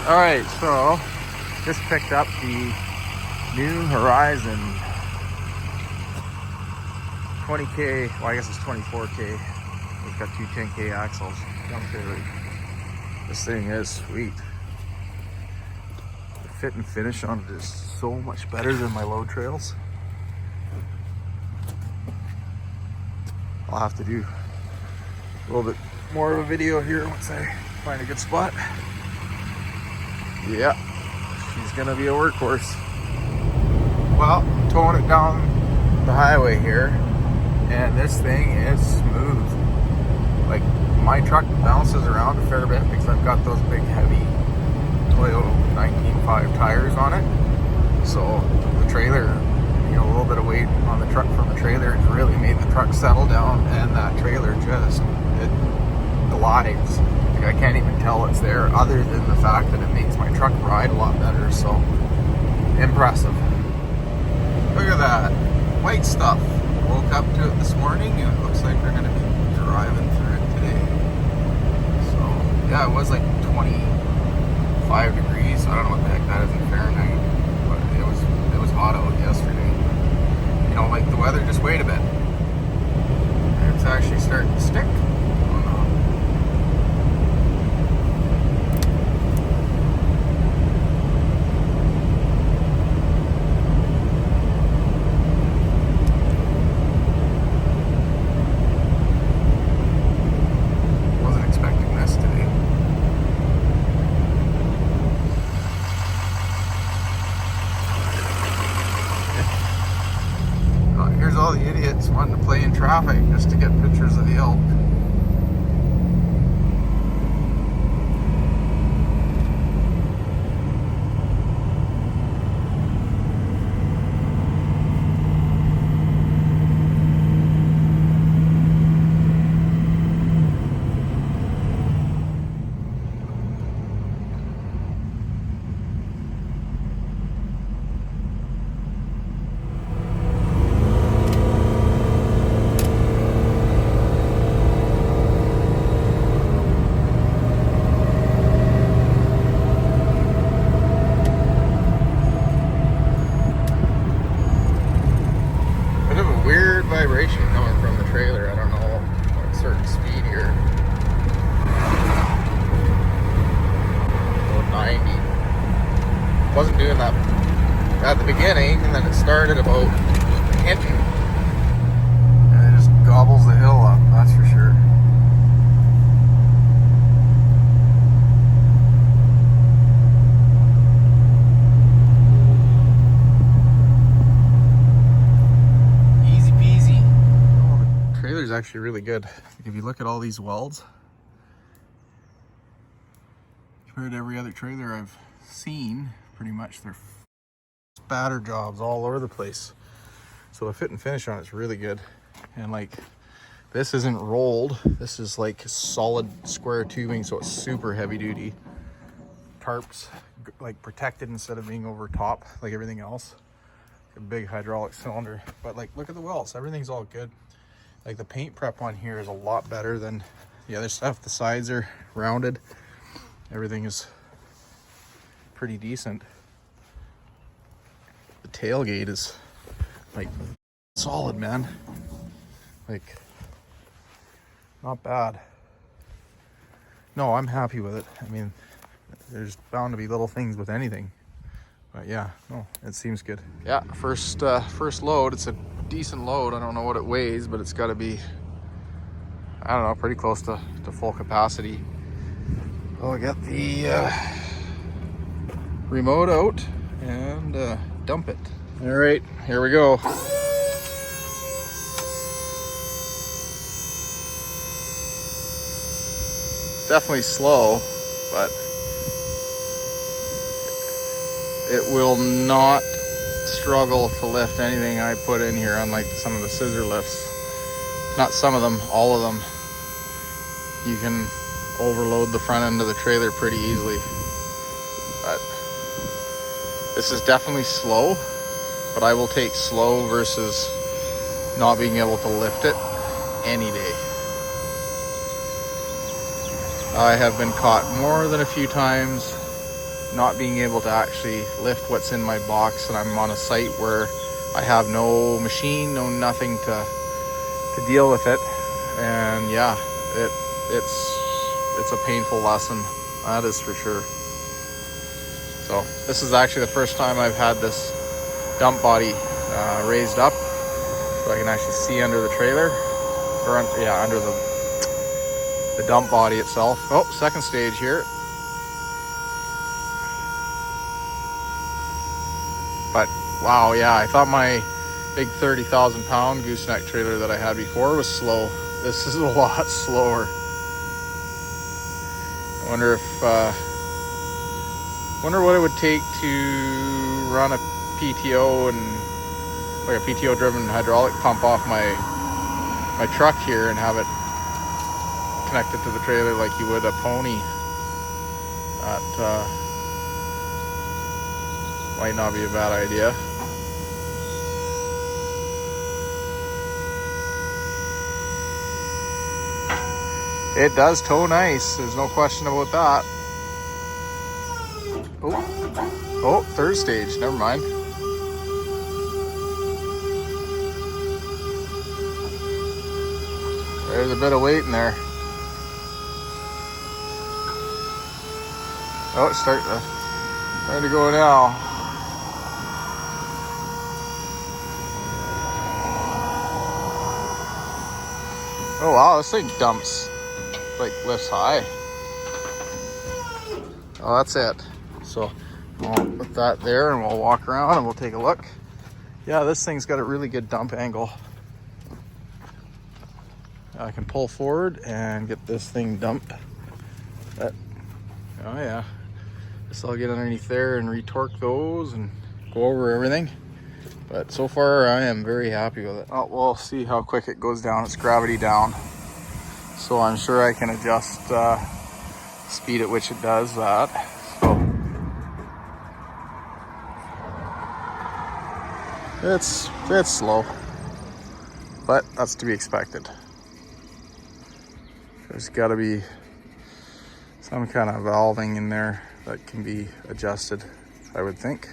All right, so just picked up the New Horizon 20K, well I guess it's 24K. It's got two 10K axles. This thing is sweet. The fit and finish on it is so much better than my load trails. I'll have to do a little bit more of a video here once I find a good spot. Yeah, she's gonna be a workhorse. Well, towing it down the highway here, and this thing is smooth. Like, my truck bounces around a fair bit because I've got those big heavy Toyota 19.5 tires on it. So the trailer, you know, a little bit of weight on the truck from the trailer has really made the truck settle down, and that trailer just, it glides. Like, I can't even tell it's there other than the fact that it makes my truck ride a lot better. So impressive. Look at that white stuff. Woke up to it this morning and it looks like we're going to be driving through it today. So yeah, it was like 25 degrees. I don't know what the heck that is in Fahrenheit, but it was hot out yesterday. You know, like, the weather just wait a bit. It's actually starting to stick. All the idiots wanting to play in traffic just to get pictures of the elk. Vibration coming from the trailer. I don't know what certain speed here. About 90. Wasn't doing that at the beginning, and then it started about hinting. And it just gobbles the hill up, that's for sure. Actually really good. If you look at all these welds compared to every other trailer I've seen, pretty much they're spatter jobs all over the place. So the fit and finish on it's really good. And like, this isn't rolled, this is like solid square tubing, so it's super heavy duty. Tarps like protected instead of being over top like everything else. A big hydraulic cylinder, but like, look at the welds, everything's all good. Like, the paint prep on here is a lot better than the other stuff. The sides are rounded. Everything is pretty decent. The tailgate is like solid, man. Like, not bad. No, I'm happy with it. I mean, there's bound to be little things with anything. But yeah, no, it seems good. Yeah, first load, it's a decent load. I don't know what it weighs, but it's got to be, I don't know, pretty close to full capacity. I'll get the remote out and dump it. All right, here we go. It's definitely slow, but it will not struggle to lift anything I put in here, unlike some of the scissor lifts. Not some of them, all of them. You can overload the front end of the trailer pretty easily. But this is definitely slow, but I will take slow versus not being able to lift it any day. I have been caught more than a few times not being able to actually lift what's in my box, and I'm on a site where I have no machine, no nothing to deal with it. And yeah, it's a painful lesson, that is for sure. So this is actually the first time I've had this dump body raised up, so I can actually see under the trailer, or under the dump body itself. Oh, second stage here. But wow, yeah, I thought my big 30,000 pound gooseneck trailer that I had before was slow. This is a lot slower. I wonder if wonder what it would take to run a PTO, and like a PTO driven hydraulic pump off my truck here and have it connected to the trailer like you would a pony. That might not be a bad idea. It does tow nice, there's no question about that. Oh, third stage, never mind. There's a bit of weight in there. Oh, it's starting to go now. Oh wow, this thing dumps, like lifts high. Oh, that's it. So we'll put that there and we'll walk around and we'll take a look. Yeah, this thing's got a really good dump angle. I can pull forward and get this thing dumped. Oh yeah. So I'll get underneath there and retorque those and go over everything. But so far I am very happy with it. Oh, we'll see how quick it goes down. It's gravity down. So I'm sure I can adjust speed at which it does that. So it's slow, but that's to be expected. There's got to be some kind of valving in there that can be adjusted, I would think.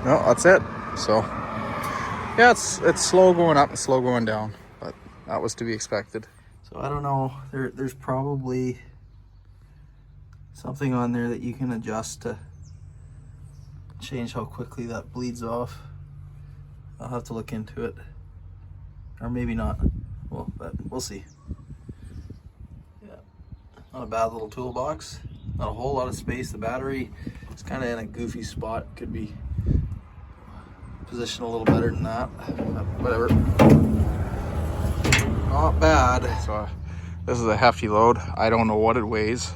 No, that's it. So yeah, it's slow going up and slow going down, but that was to be expected. So I don't know, there's probably something on there that you can adjust to change how quickly that bleeds off. I'll have to look into it, or maybe not. Well, but we'll see. Yeah, not a bad little toolbox. Not a whole lot of space. The battery is kind of in a goofy spot. Could be positioned a little better than that, but whatever. Not bad. So this is a hefty load. I don't know what it weighs,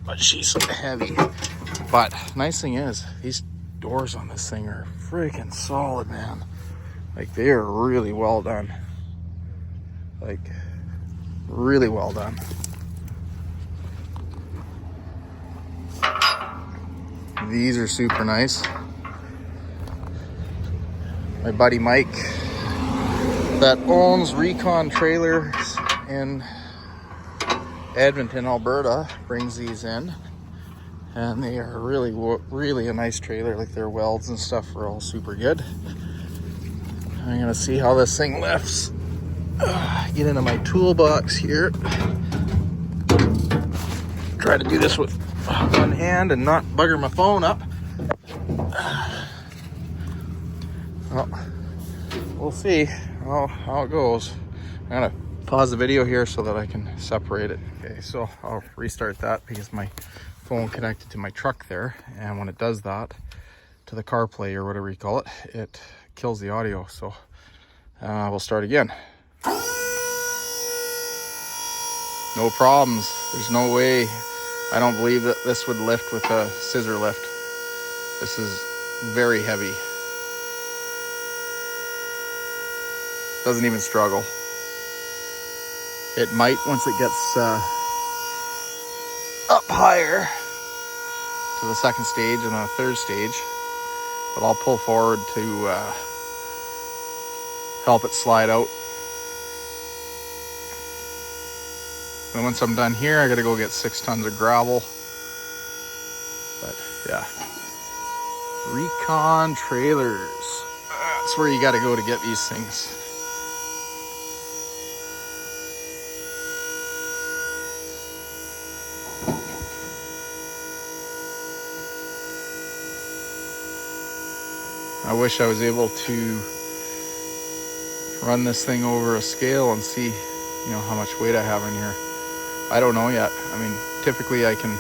but she's heavy. But nice thing is, these doors on this thing are freaking solid, man. Like, they are really well done. Like, really well done. These are super nice. My buddy Mike that owns Recon Trailers in Edmonton, Alberta, brings these in, and they are really a nice trailer. Like, their welds and stuff are all super good. I'm gonna see how this thing lifts. Get into my toolbox here. Try to do this with one hand and not bugger my phone up. Well, we'll see how it goes. I'm gonna pause the video here so that I can separate it. Okay, so I'll restart that because my phone connected to my truck there, and when it does that to the CarPlay or whatever you call it, it kills the audio. So we'll start again. No problems. There's no way. I don't believe that this would lift with a scissor lift. This is very heavy. Doesn't even struggle. It might once it gets up higher to the second stage and the third stage, but I'll pull forward to help it slide out. And once I'm done here, I gotta go get 6 tons of gravel. But yeah, Recon Trailers. That's where you gotta go to get these things. I wish I was able to run this thing over a scale and see, you know, how much weight I have in here. I don't know yet. I mean, typically I can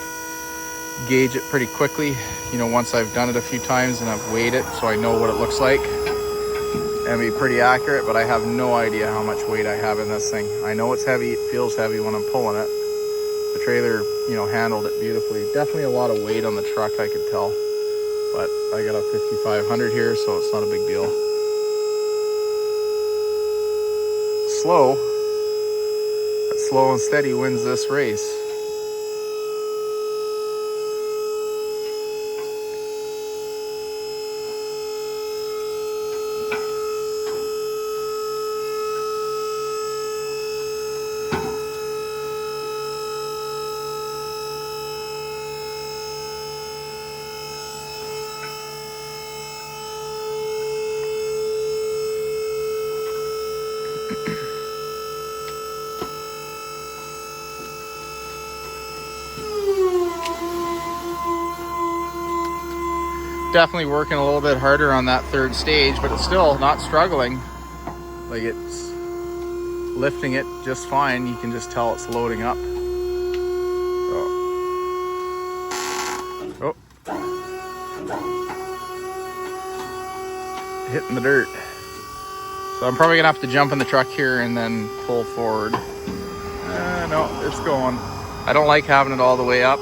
gauge it pretty quickly, you know, once I've done it a few times and I've weighed it so I know what it looks like. And be pretty accurate, but I have no idea how much weight I have in this thing. I know it's heavy, it feels heavy when I'm pulling it. The trailer, you know, handled it beautifully. Definitely a lot of weight on the truck, I could tell. But I got a 5500 here, so it's not a big deal. Slow, but slow and steady wins this race. Definitely working a little bit harder on that third stage, but it's still not struggling. Like, it's lifting it just fine. You can just tell it's loading up. Oh. Hitting the dirt. So I'm probably gonna have to jump in the truck here and then pull forward. No, it's going. I don't like having it all the way up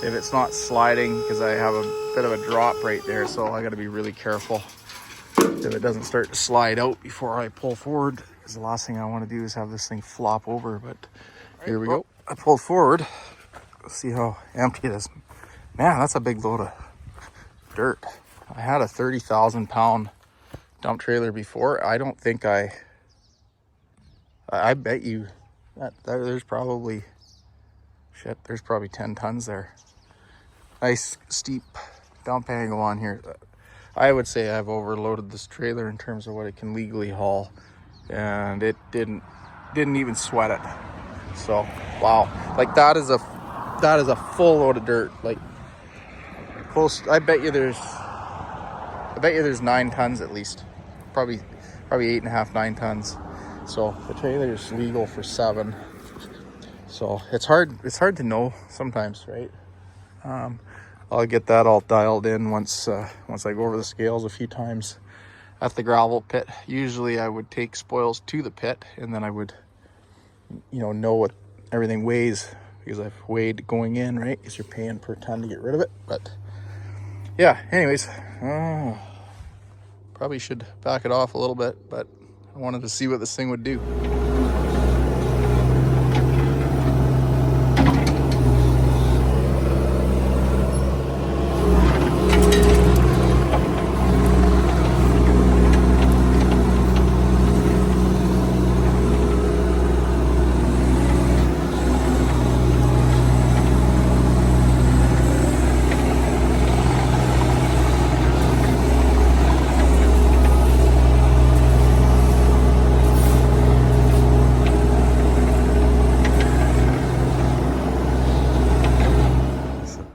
if it's not sliding, because I have a bit of a drop right there, so I got to be really careful if it doesn't start to slide out before I pull forward, because the last thing I want to do is have this thing flop over. But here we go. I pulled forward. Let's see how empty it is. Man, that's a big load of dirt. I had a 30,000 pound dump trailer before. I don't think I bet you that there's probably, shit, there's probably 10 tons there. Nice steep dump angle on here. I would say I've overloaded this trailer in terms of what it can legally haul, and it didn't even sweat it. So wow, like that is a full load of dirt. Like close, I bet you there's 9 tons at least, probably 8.5, 9 tons. So the trailer is legal for 7. So it's hard to know sometimes, right? I'll get that all dialed in once I go over the scales a few times at the gravel pit. Usually I would take spoils to the pit, and then I would, you know what everything weighs, because I've weighed going in, right? Because you're paying per ton to get rid of it. But yeah, anyways, probably should back it off a little bit, but I wanted to see what this thing would do.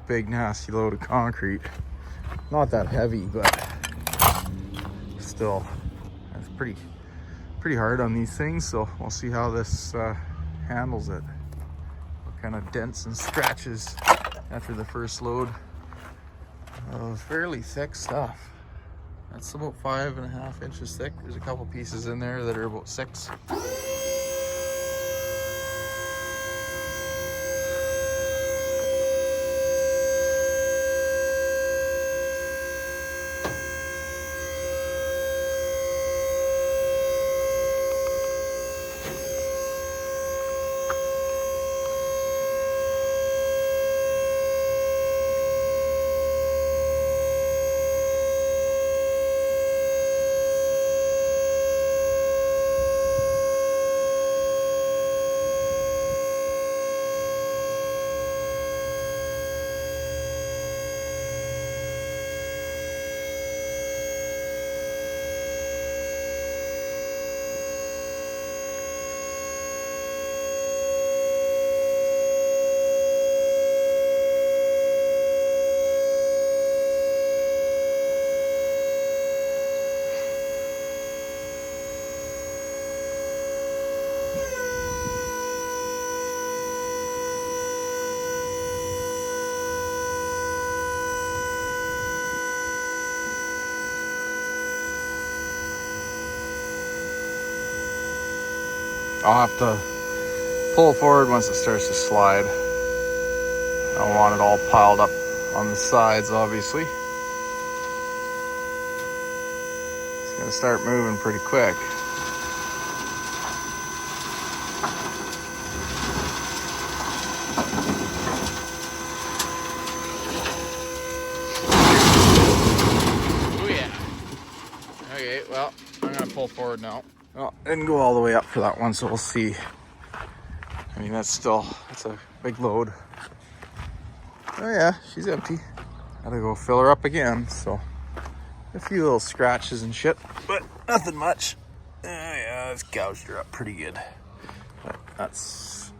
Big nasty load of concrete. Not that heavy, but still, it's pretty hard on these things. So we'll see how this handles it. What kind of dents and scratches after the first load of fairly thick stuff. That's about 5.5 inches thick. There's a couple pieces in there that are about 6. I'll have to pull forward once it starts to slide. I don't want it all piled up on the sides, obviously. It's gonna start moving pretty quick. Oh yeah. Okay, well, I'm gonna pull forward now. Well, I didn't go all the way up for that one, so we'll see. I mean, that's a big load. Oh yeah, she's empty. Gotta go fill her up again, so a few little scratches and shit, but nothing much. Oh yeah, it's gouged her up pretty good. But that's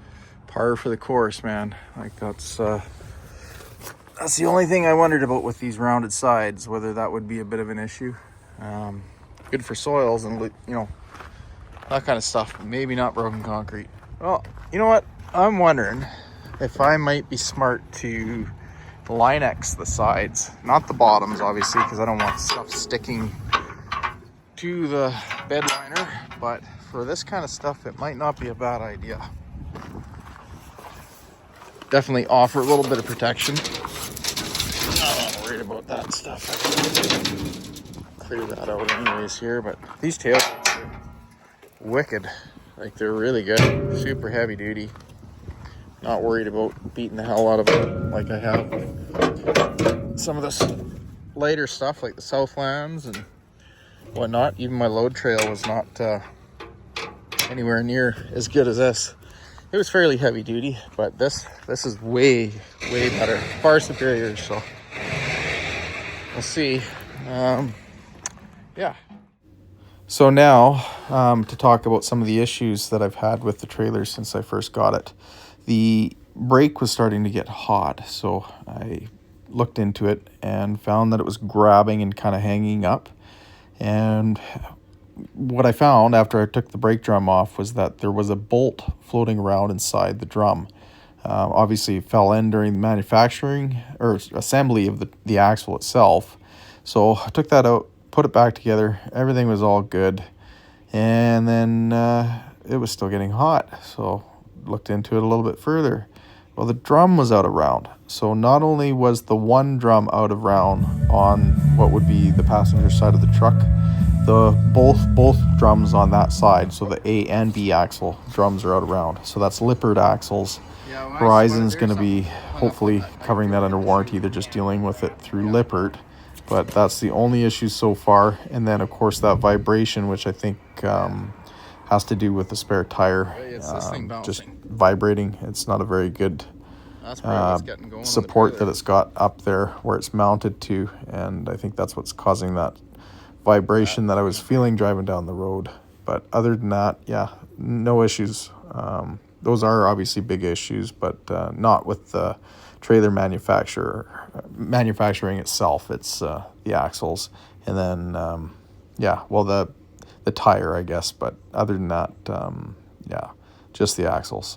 par for the course, man. Like that's the only thing I wondered about with these rounded sides, whether that would be a bit of an issue. Good for soils and, you know, that kind of stuff. Maybe not broken concrete. Well, you know what? I'm wondering if I might be smart to Line-X the sides, not the bottoms, obviously, because I don't want stuff sticking to the bed liner. But for this kind of stuff, it might not be a bad idea. Definitely offer a little bit of protection. I'm not worried about that stuff. I can clear that out anyways here, but these tailgates are wicked. Like, they're really good. Super heavy duty. Not worried about beating the hell out of it like I have with some of this lighter stuff like the Southlands and whatnot. Even my load trail was not anywhere near as good as this. It was fairly heavy duty, but this is way better, far superior. So we'll see. Yeah. So now to talk about some of the issues that I've had with the trailer since I first got it. The brake was starting to get hot, so I looked into it and found that it was grabbing and kind of hanging up. And what I found after I took the brake drum off was that there was a bolt floating around inside the drum. Obviously it fell in during the manufacturing or assembly of the axle itself. So I took that out, put it back together, everything was all good. And then it was still getting hot, so looked into it a little bit further. Well, the drum was out of round. So not only was the one drum out of round on what would be the passenger side of the truck, both drums on that side, so the A and B axle drums are out of round. So that's Lippert axles. Horizon's going to be hopefully covering that under warranty. They're just dealing with it through Lippert. But that's the only issue so far. And then, of course, that vibration, which I think has to do with the spare tire just vibrating. It's not a very good support that it's got up there where it's mounted to, and I think that's what's causing that vibration that I was feeling driving down the road. But other than that, yeah, no issues. Those are obviously big issues, but not with the trailer manufacturing itself. It's the axles, and then the tire, I guess. But other than that, yeah, just the axles.